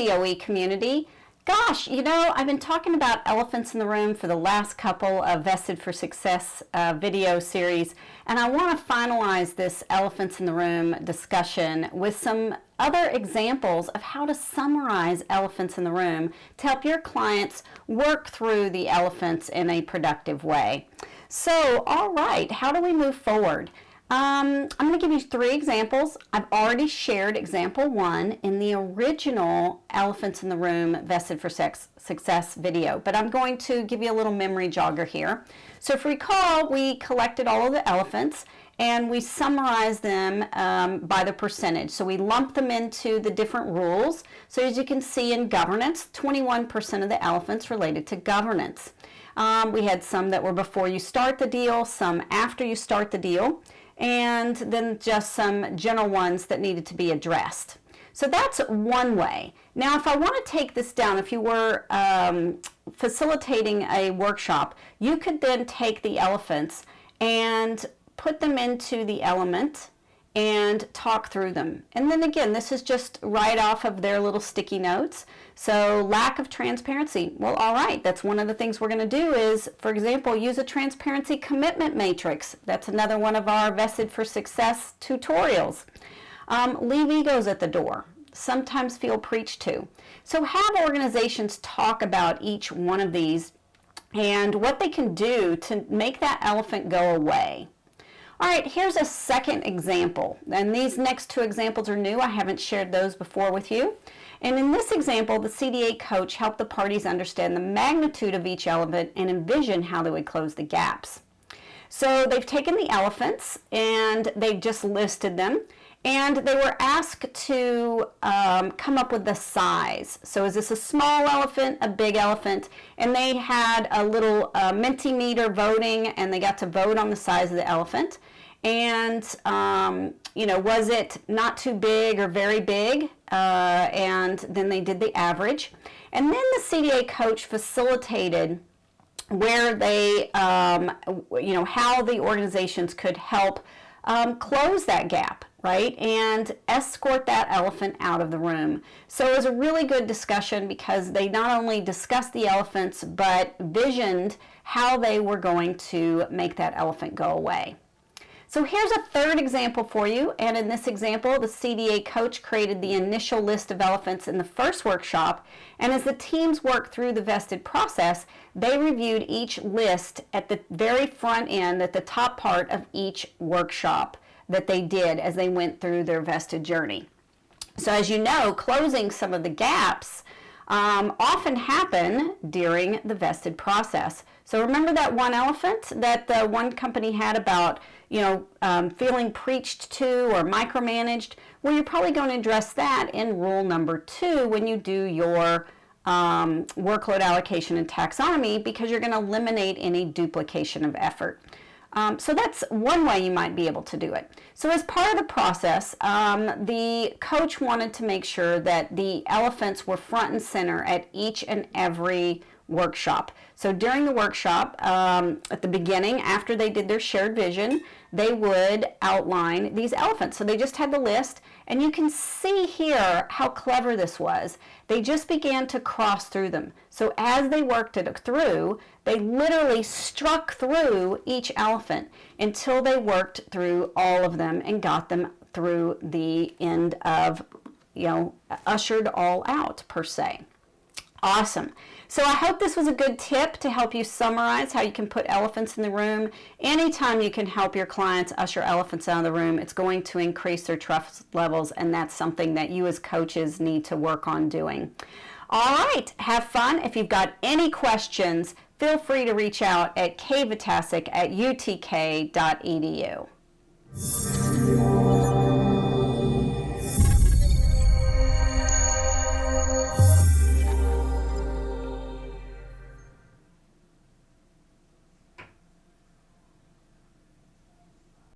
COE community. Gosh, you know, I've been talking about elephants in the room for the last couple of Vested for Success video series, and I want to finalize this elephants in the room discussion with some other examples of how to summarize elephants in the room to help your clients work through the elephants in a productive way. So, all right, how do we move forward? I'm going to give you 3 examples. I've already shared example 1 in the original Elephants in the Room Vested for Success video, but I'm going to give you a little memory jogger here. So if you recall, we collected all of the elephants and we summarized them by the percentage. So we lumped them into the different rules. So as you can see in governance, 21% of the elephants related to governance. We had some that were before you start the deal, some after you start the deal, and then just some general ones that needed to be addressed. So that's one way. Now, if I want to take this down, if you were facilitating a workshop, you could then take the elephants and put them into the element and talk through them. And then again, this is just right off of their little sticky notes. So lack of transparency. Well, all right, that's one of the things we're going to do is, for example, use a transparency commitment matrix. That's another one of our Vested for Success tutorials. Leave egos at the door. Sometimes feel preached to. So have organizations talk about each one of these and what they can do to make that elephant go away. All right, here's a second example, and these next 2 examples are new. I haven't shared those before with you. And in this example, the CDA coach helped the parties understand the magnitude of each element and envision how they would close the gaps. So they've taken the elephants and they've just listed them, and they were asked to come up with the size. So is this a small elephant, a big elephant? And they had a little Mentimeter voting, and they got to vote on the size of the elephant. And, you know, was it not too big or very big? And then they did the average. And then the CDA coach facilitated where they, you know, how the organizations could help close that gap, right, and escort that elephant out of the room. So it was a really good discussion because they not only discussed the elephants, but visioned how they were going to make that elephant go away. So here's a third example for you, and in this example, the CDA coach created the initial list of elephants in the first workshop, and as the teams worked through the vested process, they reviewed each list at the very front end, at the top part of each workshop that they did as they went through their vested journey. So as you know, closing some of the gaps often happen during the vested process. So remember that one elephant that the one company had about, you know, feeling preached to or micromanaged? Well, you're probably going to address that in rule number 2 when you do your workload allocation and taxonomy, because you're going to eliminate any duplication of effort. So that's one way you might be able to do it. So as part of the process, the coach wanted to make sure that the elephants were front and center at each and every workshop. So during the workshop, at the beginning, after they did their shared vision, they would outline these elephants. So they just had the list, and you can see here how clever this was. They just began to cross through them. So as they worked it through, they literally struck through each elephant until they worked through all of them and got them through the end of, you know, ushered all out per se. Awesome. So I hope this was a good tip to help you summarize how you can put elephants in the room. Anytime you can help your clients usher elephants out of the room, it's going to increase their trust levels, and that's something that you as coaches need to work on doing. All right, have fun. If you've got any questions, feel free to reach out at kvitasic@utk.edu.